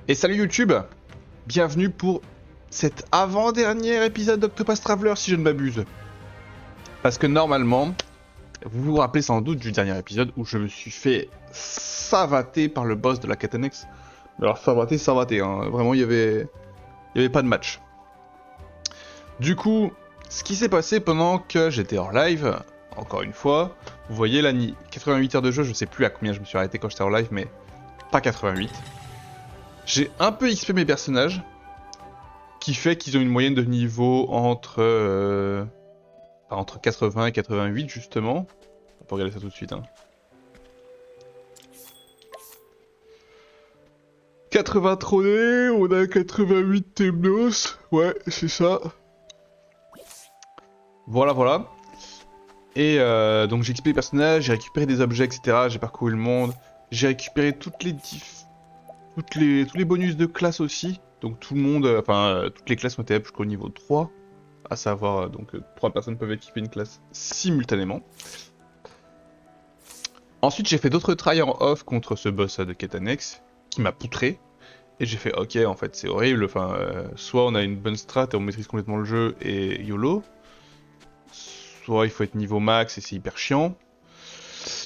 Et salut YouTube, bienvenue pour cet avant-dernier épisode d'Octopus Traveler si je ne m'abuse. Parce que normalement, vous vous rappelez sans doute du dernier épisode où je me suis fait savater par le boss de la quête annexe. Alors savater, hein. Vraiment il y avait pas de match. Du coup, ce qui s'est passé pendant que j'étais hors live, encore une fois, vous voyez là, 88 heures de jeu, je sais plus à combien je me suis arrêté quand j'étais en live, mais pas 88. J'ai un peu XP mes personnages, qui fait qu'ils ont une moyenne de niveau entre 80 et 88 justement. On peut regarder ça tout de suite. 80 trônés, on a 88 Temnos, ouais c'est ça. Voilà. Et donc j'ai XP les personnages, j'ai récupéré des objets, etc. J'ai parcouru le monde, j'ai récupéré tous les bonus de classe aussi. Donc tout le monde, toutes les classes ont été up jusqu'au niveau 3. À savoir, 3 personnes peuvent équiper une classe simultanément. Ensuite j'ai fait d'autres tries en off contre ce boss de quête annexe, qui m'a poutré. Et j'ai fait ok en fait c'est horrible, soit on a une bonne strat et on maîtrise complètement le jeu et YOLO. Soit il faut être niveau max et c'est hyper chiant.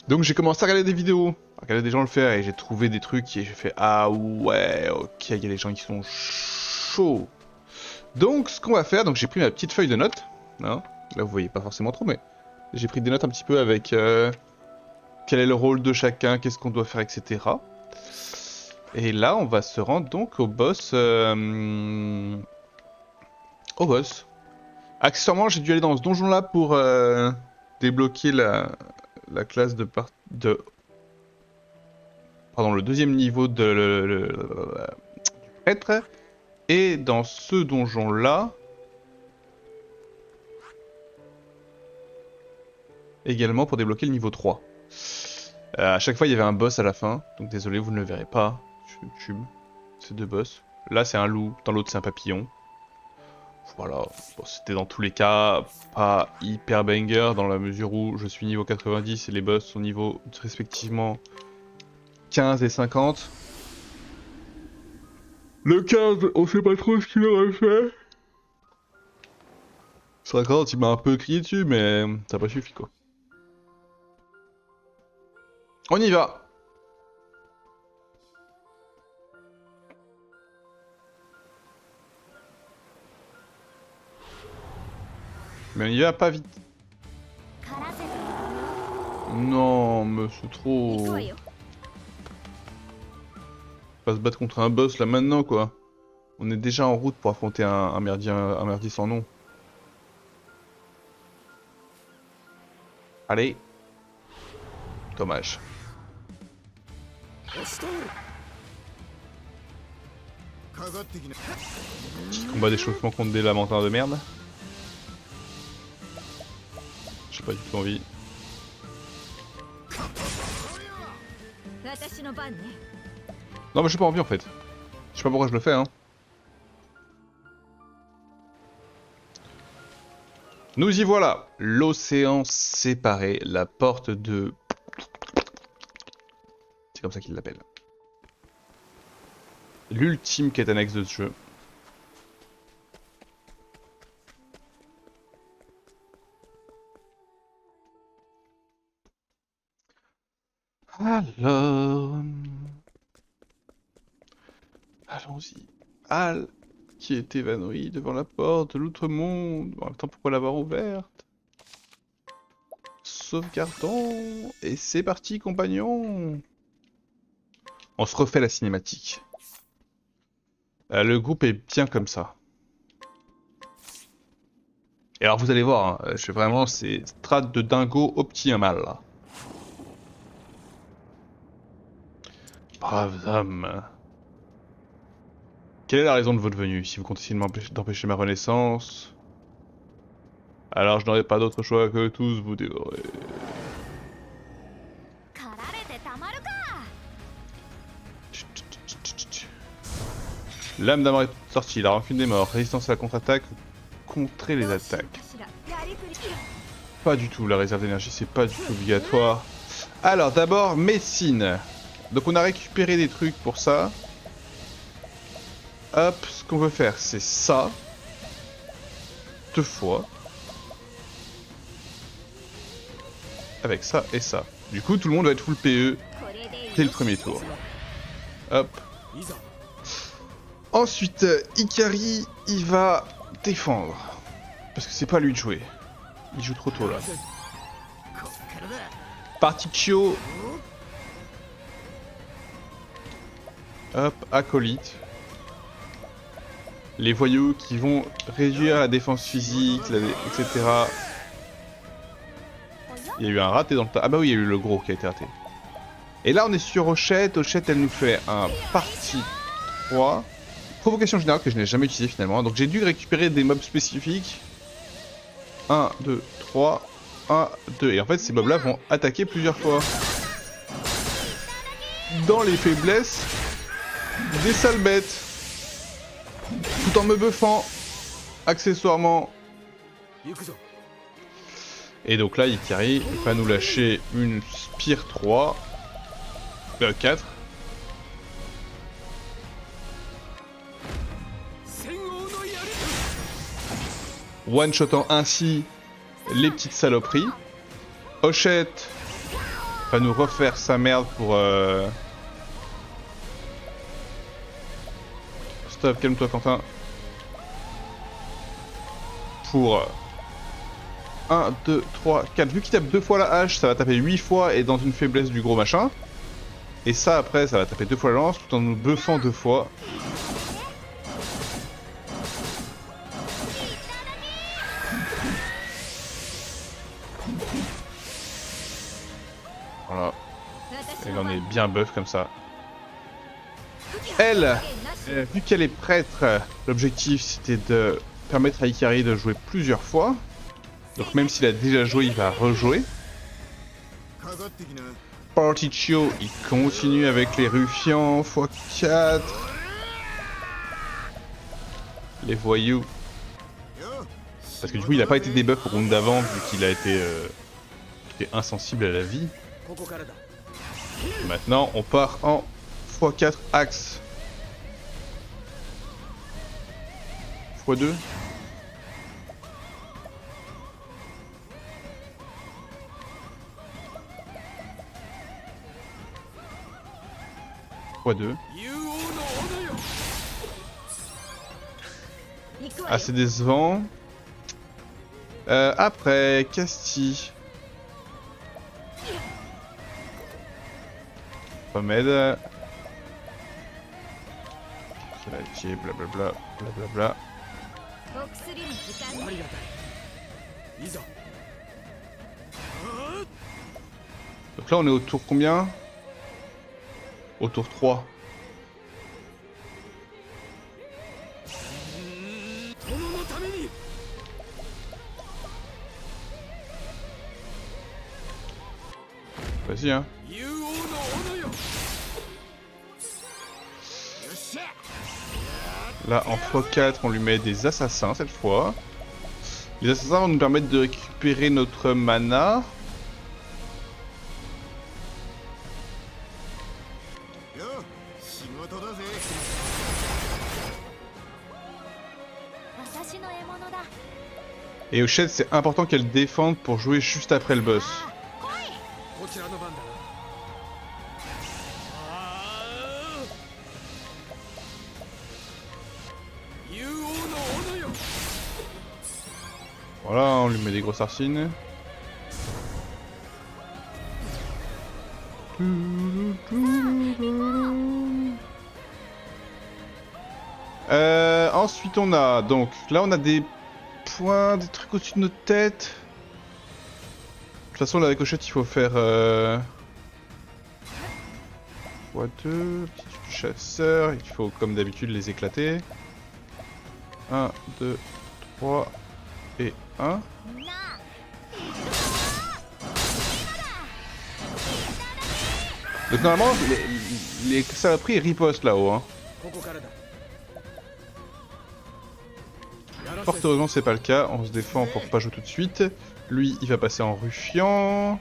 Donc j'ai commencé à regarder des vidéos, à regarder des gens le faire et j'ai trouvé des trucs et j'ai fait ah ouais ok il y a des gens qui sont chauds. Donc ce qu'on va faire, donc j'ai pris ma petite feuille de notes, hein. Là vous voyez pas forcément trop mais j'ai pris des notes un petit peu avec quel est le rôle de chacun, qu'est-ce qu'on doit faire, etc. Et là on va se rendre donc au boss. Accessoirement j'ai dû aller dans ce donjon là pour débloquer la classe du deuxième niveau du prêtre. Et dans ce donjon là également pour débloquer le niveau 3. À chaque fois il y avait un boss à la fin, donc désolé vous ne le verrez pas sur YouTube, ces deux boss. Là c'est un loup, dans l'autre c'est un papillon. Voilà, bon, c'était dans tous les cas pas hyper banger dans la mesure où je suis niveau 90 et les boss sont niveau respectivement 15 et 50. Le 15, on sait pas trop ce qu'il aurait fait. 50, il m'a un peu crié dessus, mais ça n'a pas suffi quoi. On y va. Mais on y va pas vite. Non, mais c'est trop. Pas se battre contre un boss là maintenant quoi. On est déjà en route pour affronter un merdier sans nom. Allez. Dommage. Petit combat d'échauffement contre des lamentins de merde. J'ai pas du tout envie. Non mais j'ai pas envie en fait. Je sais pas pourquoi je le fais hein. Nous y voilà. L'océan séparé, la porte de... C'est comme ça qu'il l'appelle. L'ultime quête annexe de ce jeu. Alors... Allons-y. Al qui est évanoui devant la porte de l'autre monde. En même temps, pourquoi l'avoir ouverte? Sauvegardons. Et c'est parti, compagnon. On se refait la cinématique. Le groupe est bien comme ça. Et alors, vous allez voir, hein, je fais vraiment ces strates de dingo optimal, là. Braves hommes. Quelle est la raison de votre venue? Si vous continuez d'empêcher ma renaissance, alors je n'aurai pas d'autre choix que tous vous dévorer. L'âme d'un mort est sortie, la rancune des morts, résistance à la contre-attaque, contrer les attaques. Pas du tout, la réserve d'énergie c'est pas du tout obligatoire. Alors d'abord, médecine. Donc on a récupéré des trucs pour ça. Hop, ce qu'on veut faire, c'est ça. 2 fois. Avec ça et ça. Du coup, tout le monde va être full PE dès le premier tour. Hop. Ensuite, Ikari, il va défendre. Parce que c'est pas à lui de jouer. Il joue trop tôt là. Particchio. Hop, acolyte. Les voyous qui vont réduire la défense physique, etc. Il y a eu un raté dans le tas. Ah bah oui, il y a eu le gros qui a été raté. Et là, on est sur Hochette. Hochette, elle nous fait un parti 3. Provocation générale que je n'ai jamais utilisée finalement. Donc j'ai dû récupérer des mobs spécifiques. 1, 2, 3. 1, 2. Et en fait, ces mobs-là vont attaquer plusieurs fois. Dans les faiblesses des sales bêtes. Tout en me buffant. Accessoirement. Et donc là, Ikari va nous lâcher une Spire 3. 4. One-shotant ainsi les petites saloperies. Hochette va nous refaire sa merde pour... Stop, calme-toi Quentin. Pour... 1, 2, 3, 4. Vu qu'il tape 2 fois la hache, ça va taper 8 fois et dans une faiblesse du gros machin. Et ça après, ça va taper 2 fois la lance tout en nous buffant 2 fois. Voilà. Et on est bien buff comme ça. Elle, vu qu'elle est prêtre, l'objectif c'était de permettre à Ikari de jouer plusieurs fois. Donc même s'il a déjà joué, il va rejouer. Particchio, il continue avec les ruffians, x4. Les voyous. Parce que du coup, il n'a pas été debuff au round d'avant, vu qu'il a été insensible à la vie. Maintenant, on part en x4 axe. x2. x2. Assez décevant. Après, Casti. Remède. Qui est blablabla, blablabla. Donc là, on est au tour combien? Au tour 3. Vas-y, hein. Là, en x4, on lui met des assassins cette fois. Les assassins vont nous permettre de récupérer notre mana. Et Hochette, c'est important qu'elle défende pour jouer juste après le boss. Voilà, on lui met des grosses arsines. Ensuite on a, donc, là on a des points, des trucs au-dessus de notre tête. De toute façon, là avec Hochette, il faut faire... x2, petit chasseur, il faut comme d'habitude les éclater. 1, 2, 3 et 1. Donc normalement, les saloperies ripostent là-haut. Hein. Fort heureusement, c'est pas le cas. On se défend pour pas jouer tout de suite. Lui, il va passer en ruffian.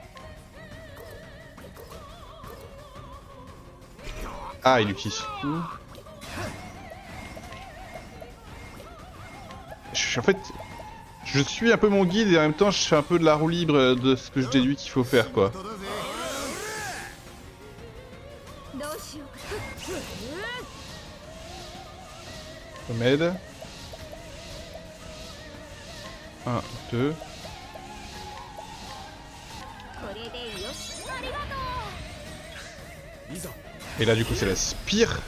Ah, il utilise tout. En fait, je suis un peu mon guide et en même temps je fais un peu de la roue libre de ce que je déduis qu'il faut faire quoi. Ça m'aide. 1, 2. Et là du coup c'est la spire.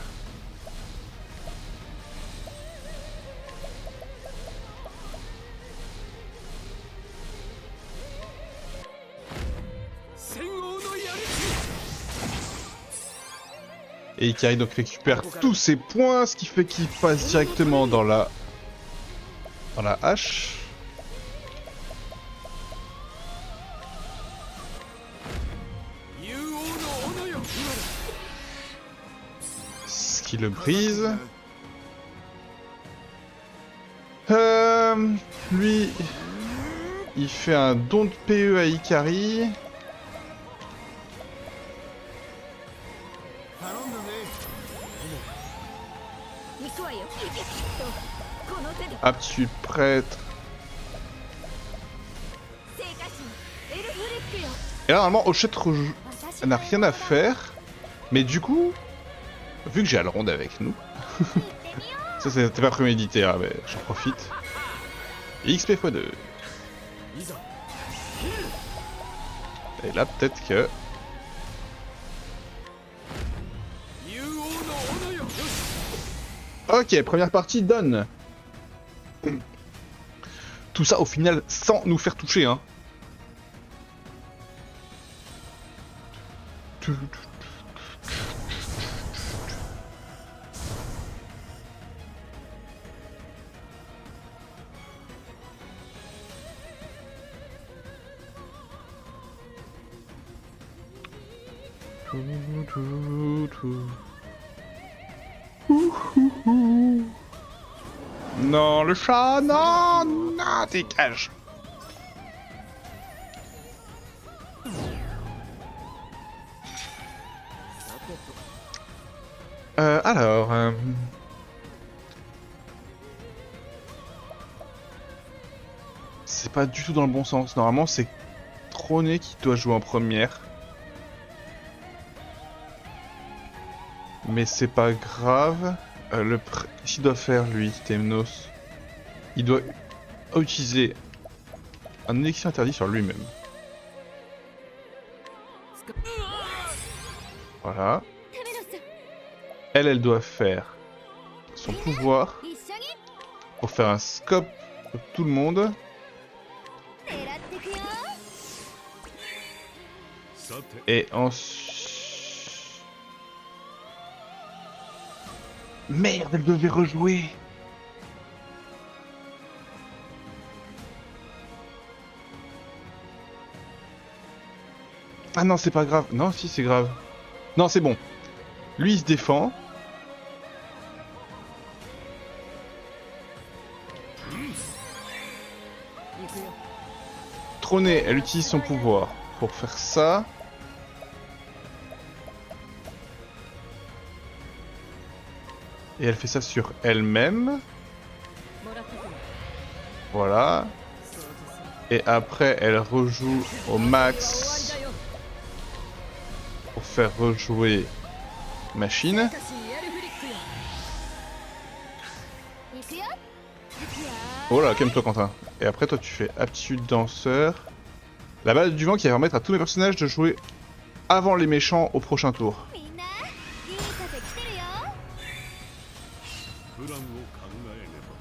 Et Ikari donc récupère tous ses points, ce qui fait qu'il passe directement dans la hache. Ce qui le brise. Lui, il fait un don de PE à Ikari. Aptitude prêtre. Et là normalement Ochette n'a rien à faire. Mais du coup, vu que j'ai Alronde avec nous, ça c'était pas prémédité, hein, mais j'en profite. XP x2. Et là peut-être que... Ok, première partie done. Tout ça au final sans nous faire toucher, hein. Non, le chat, non, non, dégage. Alors... C'est pas du tout dans le bon sens. Normalement, c'est Trôné qui doit jouer en première. Mais c'est pas grave. Qu'est-ce qu'il doit faire, lui, Temnos? Il doit utiliser un élixir interdit sur lui-même. Voilà. Elle doit faire son pouvoir pour faire un scope pour tout le monde. Et ensuite... Merde, elle devait rejouer. Ah non, c'est pas grave. Non, si, c'est grave. Non, c'est bon. Lui, il se défend. Trôné, elle utilise son pouvoir pour faire ça. Et elle fait ça sur elle-même. Voilà. Et après, elle rejoue au max pour faire rejouer Machine. Oh là, calme-toi Quentin. Et après, toi, tu fais aptitude danseur. La balle du vent qui va permettre à tous mes personnages de jouer avant les méchants au prochain tour.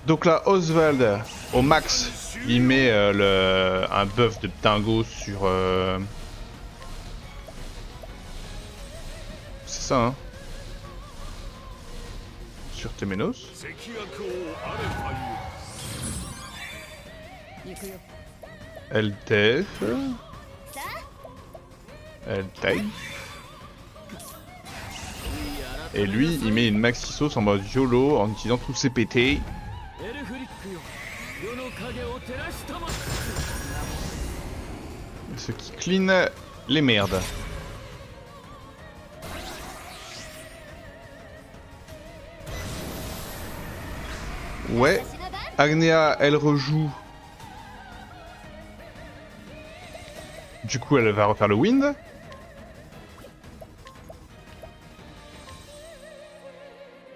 Donc là, Oswald, au max, il met un buff de dingo sur... C'est ça, hein. Sur Temenos. Elle def. Elle taille. Et lui, il met une maxi sauce en mode YOLO en utilisant tous ses PT. Ce qui clean les merdes. Ouais. Agnea, elle rejoue. Du coup, elle va refaire le wind.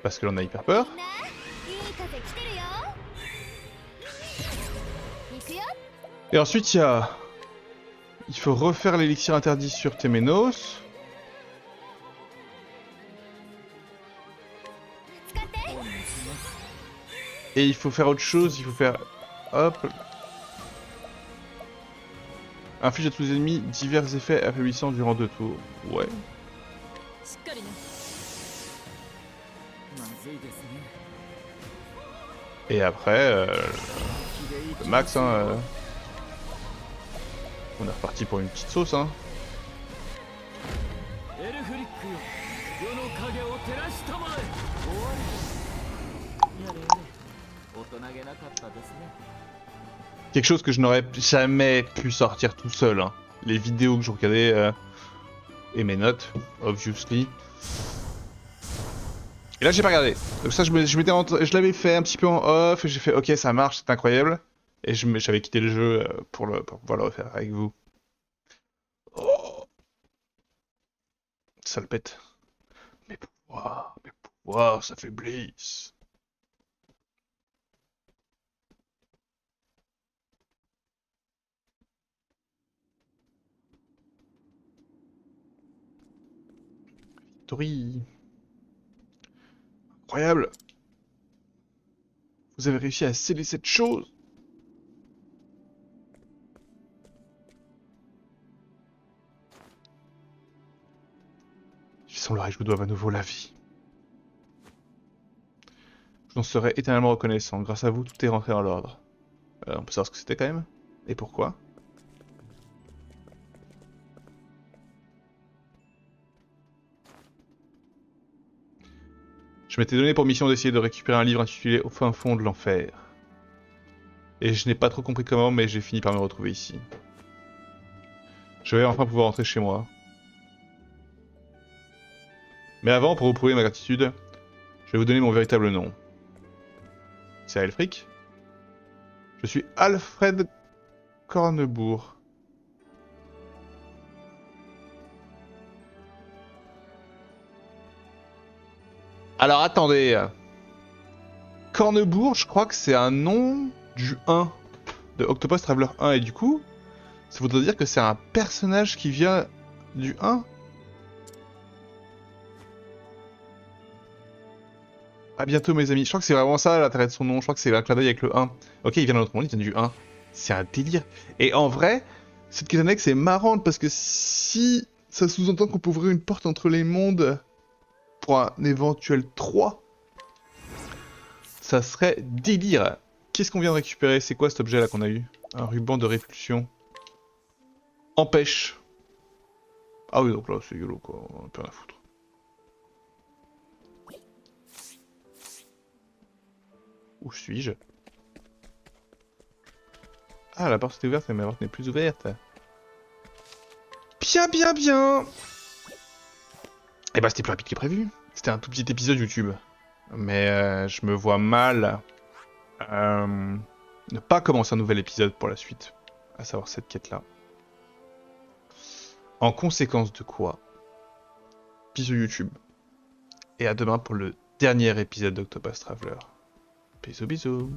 Parce que l'on a hyper peur. Et ensuite, il faut refaire l'élixir interdit sur Temenos. Et il faut faire autre chose, il faut faire... Hop. Inflige à tous les ennemis divers effets affaiblissants durant 2 tours. Ouais. Et après, le max, hein. On est reparti pour une petite sauce, hein. Quelque chose que je n'aurais jamais pu sortir tout seul, hein. Les vidéos que je regardais et mes notes, obviously. Et là j'ai pas regardé. Donc ça je l'avais fait un petit peu en off et j'ai fait ok ça marche, c'est incroyable. Et j'avais quitté le jeu pour pouvoir le refaire avec vous. Oh, ça le pète. Mes pouvoirs s'affaiblissent. Tori. Incroyable. Vous avez réussi à sceller cette chose. Il semblerait que je vous doive à nouveau la vie. Je n'en serai éternellement reconnaissant. Grâce à vous, tout est rentré dans l'ordre. On peut savoir ce que c'était quand même? Et pourquoi? Je m'étais donné pour mission d'essayer de récupérer un livre intitulé Au fin fond de l'enfer. Et je n'ai pas trop compris comment, mais j'ai fini par me retrouver ici. Je vais enfin pouvoir rentrer chez moi. Mais avant, pour vous prouver ma gratitude, je vais vous donner mon véritable nom. C'est Aelfric. Je suis Alfred Cornebourg. Alors attendez. Cornebourg, je crois que c'est un nom du 1 de Octopus Traveler 1 et du coup, ça voudrait dire que c'est un personnage qui vient du 1. À bientôt mes amis. Je crois que c'est vraiment ça l'intérêt de son nom. Je crois que c'est un clin d'œil avec le 1. Ok, il vient d'un autre monde, il vient du 1. C'est un délire. Et en vrai, cette quête annexe est marrante parce que si ça sous-entend qu'on peut ouvrir une porte entre les mondes pour un éventuel 3, ça serait délire. Qu'est-ce qu'on vient de récupérer? C'est quoi cet objet là qu'on a eu? Un ruban de répulsion. Empêche. Ah oui, donc là c'est YOLO quoi, on a plus rien à foutre. Où suis-je? Ah, la porte était ouverte, mais la porte n'est plus ouverte. Bien, bien, bien. Eh bah, c'était plus rapide que prévu. C'était un tout petit épisode YouTube. Mais je me vois mal ne pas commencer un nouvel épisode pour la suite. À savoir cette quête-là. En conséquence de quoi? Bisous YouTube. Et à demain pour le dernier épisode d'Octopus Traveler. Bisous, bisous.